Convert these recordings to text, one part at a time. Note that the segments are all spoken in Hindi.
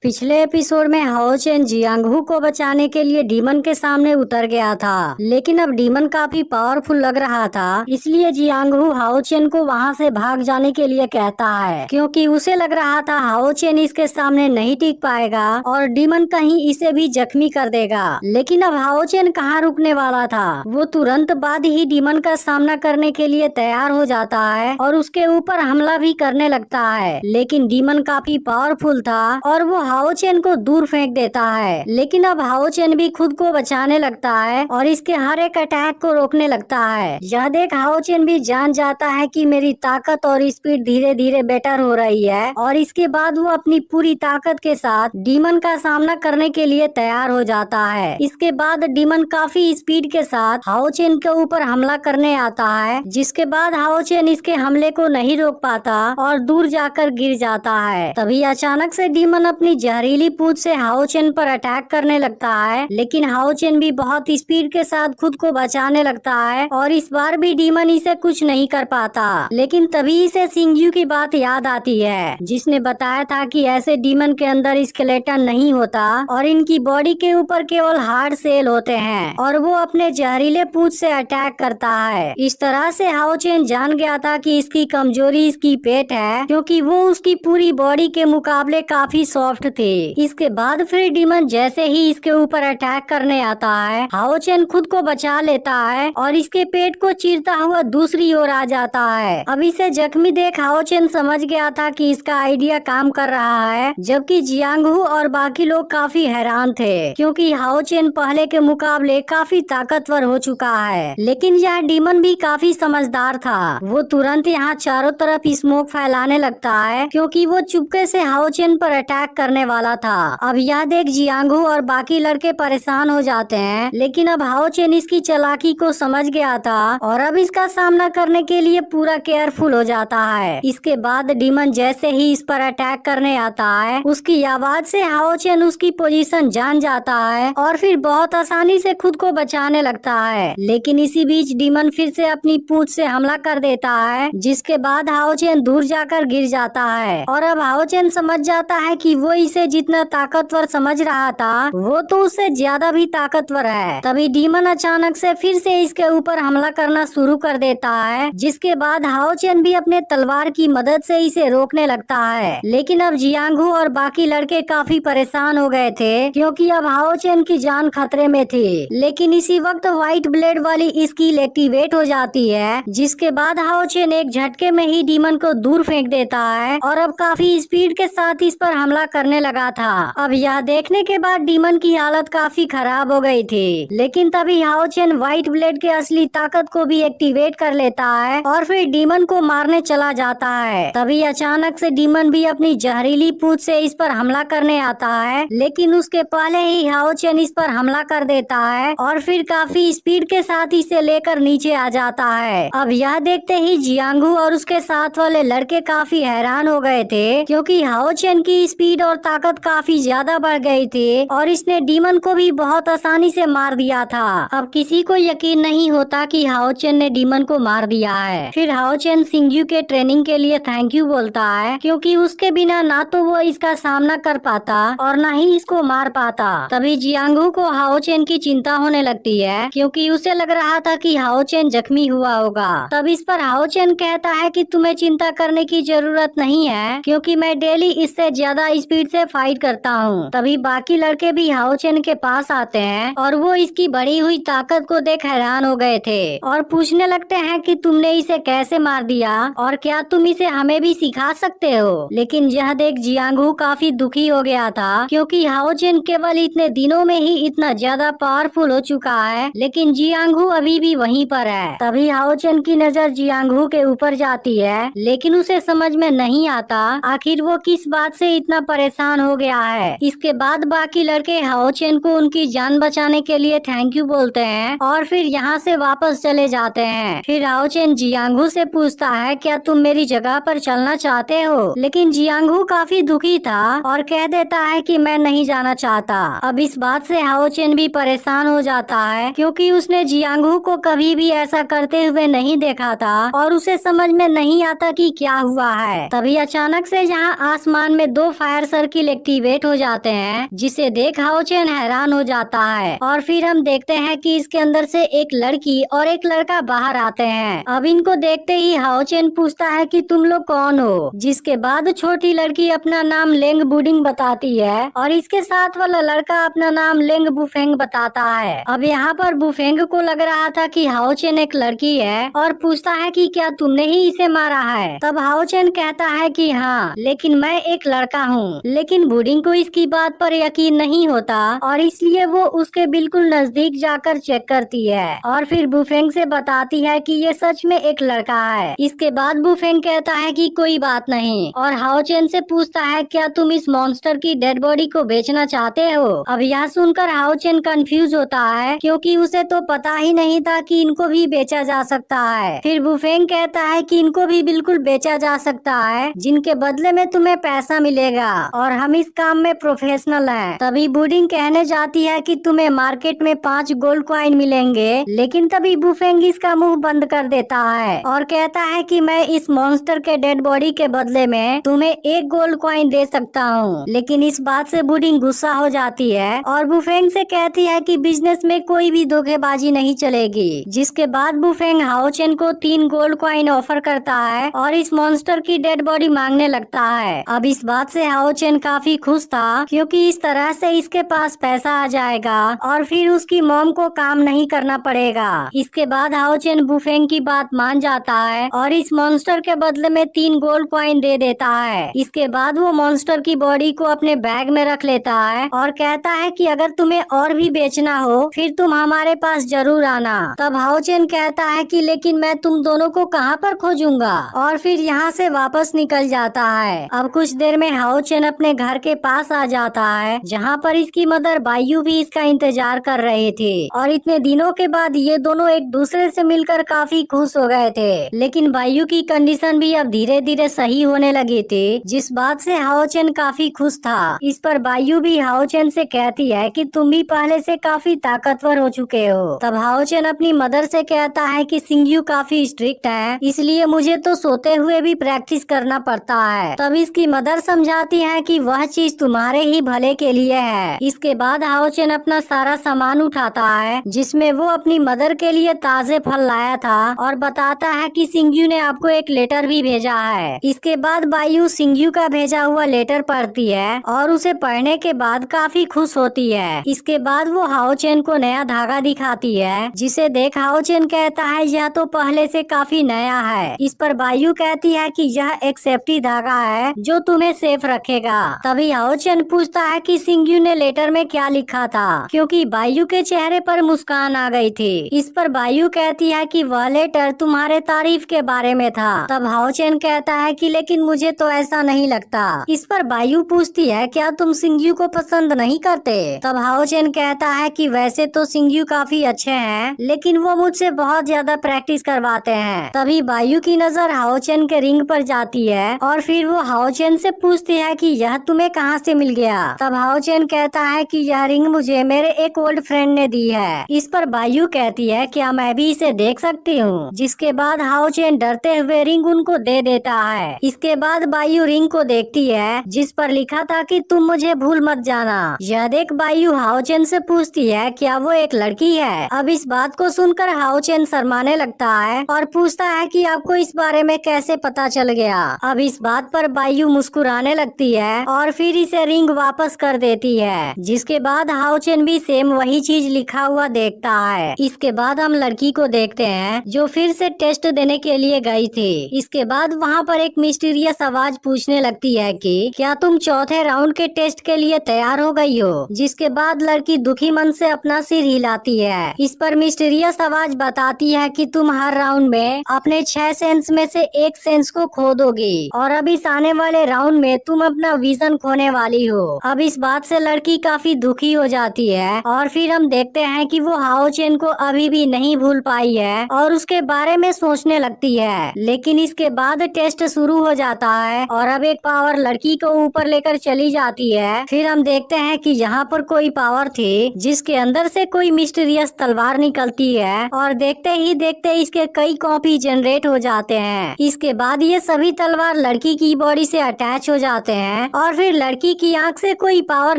पिछले एपिसोड में हाओ चेन जियांगहू को बचाने के लिए डीमन के सामने उतर गया था, लेकिन अब डीमन काफी पावरफुल लग रहा था। इसलिए जियांगहू हाओ चेन को वहां से भाग जाने के लिए कहता है, क्योंकि उसे लग रहा था हाओ चेन इसके सामने नहीं टिक पाएगा और डीमन कहीं इसे भी जख्मी कर देगा। लेकिन अब हाओ चेन कहाँ रुकने वाला था, वो तुरंत बाद ही डीमन का सामना करने के लिए तैयार हो जाता है और उसके ऊपर हमला भी करने लगता है। लेकिन डीमन काफी पावरफुल था और वो हाओ चेन को दूर फेंक देता है। लेकिन अब हाओ चेन भी खुद को बचाने लगता है और इसके हर एक अटैक को रोकने लगता है। यह देख हाओ चेन भी जान जाता है कि मेरी ताकत और स्पीड धीरे धीरे बेटर हो रही है और इसके बाद वो अपनी पूरी ताकत के साथ डीमन का सामना करने के लिए तैयार हो जाता है। इसके बाद डीमन काफी स्पीड के साथ हाओ चेन के ऊपर हमला करने आता है, जिसके बाद हाओ चेन इसके हमले को नहीं रोक पाता और दूर जाकर गिर जाता है। तभी अचानक से डीमन अपनी जहरीली पूंछ से हाओ चेन पर अटैक करने लगता है, लेकिन हाओ चेन भी बहुत स्पीड के साथ खुद को बचाने लगता है और इस बार भी डीमन इसे कुछ नहीं कर पाता। लेकिन तभी इसे सिंगजू की बात याद आती है, जिसने बताया था कि ऐसे डीमन के अंदर स्केलेटन नहीं होता और इनकी बॉडी के ऊपर केवल हार्ड सेल होते हैं और वो अपने जहरीले पूंछ से अटैक करता है। इस तरह से हाओ चेन जान गया था कि इसकी कमजोरी इसकी पेट है, क्योंकि वो उसकी पूरी बॉडी के मुकाबले काफी सॉफ्ट थे। इसके बाद फिर डीमन जैसे ही इसके ऊपर अटैक करने आता है, हाओ चेन खुद को बचा लेता है और इसके पेट को चीरता हुआ दूसरी ओर आ जाता है। अब इसे जख्मी देख हाओ चेन समझ गया था कि इसका आइडिया काम कर रहा है, जबकि जियांगहू और बाकी लोग काफी हैरान थे, क्योंकि हाओ चेन पहले के मुकाबले काफी ताकतवर हो चुका है। लेकिन यह डीमन भी काफी समझदार था। वो तुरंत यहाँ चारों तरफ स्मोक फैलाने लगता है, क्योंकि वो चुपके से हाओ चेन पर अटैक करने वाला था। अब यह देख जियांगहू और बाकी लड़के परेशान हो जाते हैं, लेकिन अब हाओ चेन इसकी चालाकी को समझ गया था और अब इसका सामना करने के लिए पूरा केयरफुल हो जाता है। इसके बाद डीमन जैसे ही इस पर अटैक करने आता है, उसकी आवाज से हाओ चेन उसकी पोजीशन जान जाता है और फिर बहुत आसानी से खुद को बचाने लगता है। लेकिन इसी बीच डीमन फिर से अपनी पूंछ से हमला कर देता है, जिसके बाद हाओ चेन दूर जाकर गिर जाता है और अब हाओ चेन समझ जाता है कि वो इसे जितना ताकतवर समझ रहा था, वो तो उससे ज्यादा भी ताकतवर है। तभी डीमन अचानक से फिर से इसके ऊपर हमला करना शुरू कर देता है, जिसके बाद हाओ चेन भी अपने तलवार की मदद से इसे रोकने लगता है। लेकिन अब जियांगहू और बाकी लड़के काफी परेशान हो गए थे, क्योंकि अब हाओ चेन की जान खतरे में थी। लेकिन इसी वक्त व्हाइट ब्लेड वाली स्किल एक्टिवेट हो जाती है, जिसके बाद हाओ चेन एक झटके में ही डीमन को दूर फेंक देता है और अब काफी स्पीड के साथ इस पर हमला करने लगा था। अब यह देखने के बाद डीमन की हालत काफी खराब हो गई थी। लेकिन तभी हाओ चेन व्हाइट ब्लेड के असली ताकत को भी एक्टिवेट कर लेता है और फिर डीमन को मारने चला जाता है। तभी अचानक से डीमन भी अपनी जहरीली पूंछ से इस पर हमला करने आता है, लेकिन उसके पहले ही हाओ चेन इस पर हमला कर देता है और फिर काफी स्पीड के साथ इसे लेकर नीचे आ जाता है। अब यह देखते ही जियांगहू और उसके साथ वाले लड़के काफी हैरान हो गए थे, क्योंकि हाओ चेन की स्पीड और ताकत काफी ज्यादा बढ़ गई थी और इसने डीमन को भी बहुत आसानी से मार दिया था। अब किसी को यकीन नहीं होता कि हाओ चेन ने डीमन को मार दिया है। फिर हाओ चेन सिंगजू के ट्रेनिंग के लिए थैंक यू बोलता है, क्योंकि उसके बिना ना तो वो इसका सामना कर पाता और ना ही इसको मार पाता। तभी जियांगहू को हाओ चेन की चिंता होने लगती है, क्योंकि उसे लग रहा था कि हाओ चेन जख्मी हुआ होगा। तब इस पर हाओ चेन कहता है कि तुम्हें चिंता करने की जरूरत नहीं है, क्योंकि मैं डेली इससे ज्यादा स्पीड से फाइट करता हूँ। तभी बाकी लड़के भी हाओ चेन के पास आते हैं और वो इसकी बढ़ी हुई ताकत को देख हैरान हो गए थे और पूछने लगते हैं कि तुमने इसे कैसे मार दिया और क्या तुम इसे हमें भी सिखा सकते हो। लेकिन यह देख जियांगहू काफी दुखी हो गया था, क्योंकि हाओ चेन केवल इतने दिनों में ही इतना ज्यादा पावरफुल हो चुका है, लेकिन जियांगहू अभी भी वहीं पर है। तभी हाओ चेन की नजर जियांगहू के ऊपर जाती है, लेकिन उसे समझ में नहीं आता आखिर वो किस बात से इतना परेशान हो गया है। इसके बाद बाकी लड़के हाओ चेन को उनकी जान बचाने के लिए थैंक यू बोलते हैं और फिर यहाँ से वापस चले जाते हैं। फिर हाओ चेन जियांगहू से पूछता है, क्या तुम मेरी जगह पर चलना चाहते हो? लेकिन जियांगहू काफी दुखी था और कह देता है कि मैं नहीं जाना चाहता। अब इस बात से हाओ चेन भी परेशान हो जाता है, क्योंकि उसने जियांगहू को कभी भी ऐसा करते हुए नहीं देखा था और उसे समझ में नहीं आता कि क्या हुआ है। तभी अचानक से यहाँ आसमान में दो फायर सर्किल स्किल एक्टिवेट हो जाते हैं, जिसे देख हाओ चेन हैरान हो जाता है। और फिर हम देखते हैं कि इसके अंदर से एक लड़की और एक लड़का बाहर आते हैं। अब इनको देखते ही हाओ चेन पूछता है कि तुम लोग कौन हो, जिसके बाद छोटी लड़की अपना नाम लेंग बुडिंग बताती है और इसके साथ वाला लड़का अपना नाम लेंग बुफेंग बताता है। अब यहाँ पर बुफेंग को लग रहा था कि हाओ चेन एक लड़की है और पूछता है कि क्या तुमने ही इसे मारा है। तब हाओ चेन कहता है कि हाँ, लेकिन मैं एक लड़का हूँ। लेकिन बुडिंग को इसकी बात पर यकीन नहीं होता और इसलिए वो उसके बिल्कुल नजदीक जाकर चेक करती है और फिर बुफेंग से बताती है कि ये सच में एक लड़का है। इसके बाद बुफेंग कहता है कि कोई बात नहीं और हाओ चेन से पूछता है क्या तुम इस मॉन्स्टर की डेड बॉडी को बेचना चाहते हो। अब यह सुनकर हाओ चेन कंफ्यूज होता है क्योंकि उसे तो पता ही नहीं था कि इनको भी बेचा जा सकता है। फिर बुफेंग कहता है कि इनको भी बिल्कुल बेचा जा सकता है, जिनके बदले में तुम्हें पैसा मिलेगा और हम इस काम में प्रोफेशनल हैं। तभी बुडिंग कहने जाती है कि तुम्हें मार्केट में 5 गोल्ड कॉइन मिलेंगे, लेकिन तभी बुफेंग इसका मुंह बंद कर देता है और कहता है कि मैं इस मॉन्स्टर के डेड बॉडी के बदले में तुम्हें 1 गोल्ड कॉइन दे सकता हूँ। लेकिन इस बात से बुडिंग गुस्सा हो जाती है और बुफेंग से कहती है कि बिजनेस में कोई भी धोखेबाजी नहीं चलेगी। जिसके बाद बुफेंग हाओ चेन को 3 गोल्ड कॉइन ऑफर करता है और इस मॉन्स्टर की डेड बॉडी मांगने लगता है। अब इस बात से हाओ चेन काफी खुश था क्योंकि इस तरह से इसके पास पैसा आ जाएगा और फिर उसकी मॉम को काम नहीं करना पड़ेगा। इसके बाद हाओ चेन बुफेंग की बात मान जाता है और इस मॉन्स्टर के बदले में 3 गोल्ड कॉइन दे देता है। इसके बाद वो मॉन्स्टर की बॉडी को अपने बैग में रख लेता है और कहता है कि अगर तुम्हें और भी बेचना हो फिर तुम हमारे पास जरूर आना। तब हाओ चेन कहता है कि लेकिन मैं तुम दोनों को कहाँ पर खोजूंगा और फिर यहाँ से वापस निकल जाता है। अब कुछ देर में हाओ चेन अपने घर के पास आ जाता है जहाँ पर इसकी मदर बायू भी इसका इंतजार कर रहे थे और इतने दिनों के बाद ये दोनों एक दूसरे से मिलकर काफी खुश हो गए थे। लेकिन बायू की कंडीशन भी अब धीरे धीरे सही होने लगी थी, जिस बात से हाओ चेन काफी खुश था। इस पर बायू भी हाओ चेन से कहती है कि तुम भी पहले से काफी ताकतवर हो चुके हो। तब हाओ चेन अपनी मदर से कहता है कि सिंग्यू काफी स्ट्रिक्ट है, इसलिए मुझे तो सोते हुए भी प्रैक्टिस करना पड़ता है। तब इसकी मदर समझाती है कि वह चीज तुम्हारे ही भले के लिए है। इसके बाद हाओ चेन अपना सारा सामान उठाता है जिसमें वो अपनी मदर के लिए ताजे फल लाया था और बताता है कि सिंग्यू ने आपको एक लेटर भी भेजा है। इसके बाद बायू सिंग्यू का भेजा हुआ लेटर पढ़ती है और उसे पढ़ने के बाद काफी खुश होती है। इसके बाद वो हाओ चेन को नया धागा दिखाती है, जिसे देख हाओ चेन कहता है यह तो पहले से काफी नया है। इस पर बायू कहती है कि यह एक सेफ्टी धागा है जो तुम्हें सेफ रखेगा। तभी हाओ चेन पूछता है कि सिंग्यू ने लेटर में क्या लिखा था, क्योंकि बायू के चेहरे पर मुस्कान आ गई थी। इस पर बायू कहती है कि वह लेटर तुम्हारे तारीफ के बारे में था। तब हाओ चेन कहता है कि लेकिन मुझे तो ऐसा नहीं लगता। इस पर बायू पूछती है क्या तुम सिंग्यू को पसंद नहीं करते। तब हाओ चेन कहता है कि वैसे तो सिंग्यू काफी अच्छे हैं, लेकिन वो मुझसे बहुत ज्यादा प्रैक्टिस करवाते हैं। तभी बायू की नजर हाओ चेन के रिंग पर जाती है और फिर वो हाओ चेन से पूछती है कि यह तुम्हें कहाँ से मिल गया। तब हाओ चेन कहता है कि यह रिंग मुझे मेरे एक ओल्ड फ्रेंड ने दी है। इस पर बायू कहती है क्या मैं भी इसे देख सकती हूँ। जिसके बाद हाओ चेन डरते हुए रिंग उनको दे देता है। इसके बाद बायू रिंग को देखती है जिस पर लिखा था कि तुम मुझे भूल मत जाना। यह देख बायू हाओ चेन से पूछती है क्या वो एक लड़की है। अब इस बात को सुनकर हाओ चेन शर्माने लगता है और पूछता है कि आपको इस बारे में कैसे पता चल गया। अब इस बात पर बायू मुस्कुराने लगती है और फिर इसे रिंग वापस कर देती है। जिसके बाद हाओ चेन भी सेम वही चीज लिखा हुआ देखता है। इसके बाद हम लड़की को देखते हैं जो फिर से टेस्ट देने के लिए गई थी। इसके बाद वहाँ पर एक मिस्टीरियस आवाज पूछने लगती है कि क्या तुम चौथे राउंड के टेस्ट के लिए तैयार हो गई हो। जिसके बाद लड़की दुखी मन से अपना सिर हिलाती है। इस पर मिस्टीरियस आवाज बताती है कि तुम हर राउंड में अपने 6 सेंस में से एक सेंस को खो दोगी और अब इस आने वाले राउंड में तुम अपना विजन खोने वाली हो। अब इस बात से लड़की काफी दुखी हो जाती है और फिर हम देखते हैं कि वो हाओ चेन को अभी भी नहीं भूल पाई है और उसके बारे में सोचने लगती है। लेकिन इसके बाद टेस्ट शुरू हो जाता है और अब एक पावर लड़की को ऊपर लेकर चली जाती है। फिर हम देखते हैं कि यहाँ पर कोई पावर थी जिसके अंदर से कोई मिस्टीरियस तलवार निकलती है और देखते ही देखते इसके कई कॉपी जनरेट हो जाते हैं। इसके बाद ये सभी तलवार लड़की की बॉडी से अटैच हो जाते हैं और फिर लड़की की आंख से कोई पावर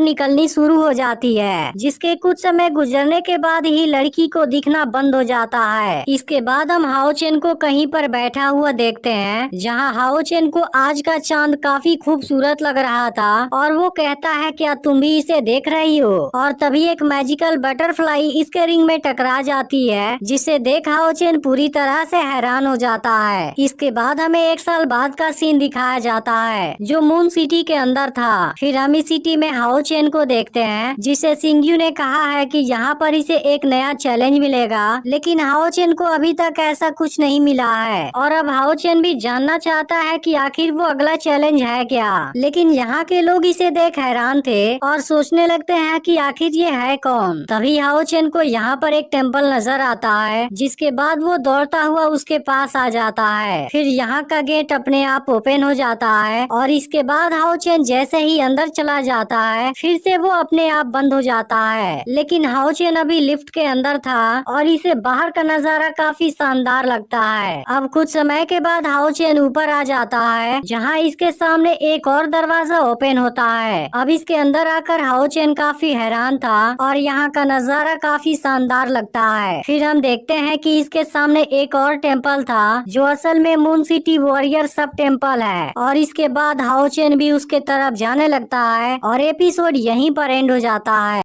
निकलनी शुरू हो जाती है, जिसके कुछ समय गुजरने के बाद ही लड़की को दिखना बंद हो जाता है। इसके बाद हम हाओ चेन को कहीं पर बैठा हुआ देखते हैं, जहां हाओ चेन को आज का चांद काफी खूबसूरत लग रहा था और वो कहता है क्या तुम भी इसे देख रही हो। और तभी एक मैजिकल बटरफ्लाई इसके रिंग में टकरा जाती है, जिसे देख हाओ चेन पूरी तरह से हैरान हो जाता है। इसके बाद हमें 1 साल बाद का सीन दिखाया जाता है, जो मून सिटी के अंदर था। फिर हम इस सिटी में हाओ चेन को देखते हैं, जिसे सिंगयू ने कहा है कि यहाँ पर इसे एक नया चैलेंज मिलेगा, लेकिन हाओ चेन को अभी तक ऐसा कुछ नहीं मिला है। और अब हाओ चेन भी जानना चाहता है कि आखिर वो अगला चैलेंज है क्या। लेकिन यहाँ के लोग इसे देख हैरान थे और सोचने लगते हैं कि आखिर ये है कौन। तभी हाओ चेन को यहाँ पर एक टेम्पल नजर आता है, जिसके बाद वो दौड़ता हुआ उसके पास आ जाता है। फिर यहाँ का गेट अपने आप ओपन हो जाता है और इसके बाद हाओ चेन जैसे ही अंदर चला जाता है, फिर से वो अपने आप बंद हो जाता है। लेकिन हाओ चेन अभी लिफ्ट के अंदर था और इसे बाहर का नजारा काफी शानदार लगता है। अब कुछ समय के बाद हाओ चेन ऊपर आ जाता है, जहाँ इसके सामने एक और दरवाजा ओपन होता है। अब इसके अंदर आकर हाओ चेन काफी हैरान था और यहाँ का नजारा काफी शानदार लगता है। फिर हम देखते हैं कि इसके सामने एक और टेम्पल था, जो असल में मून सिटी वॉरियर सब टेम्पल है। और इसके बाद हाओ चेन भी उसके तरफ जाने लगता है और एपिसोड यहीं पर एंड हो जाता है।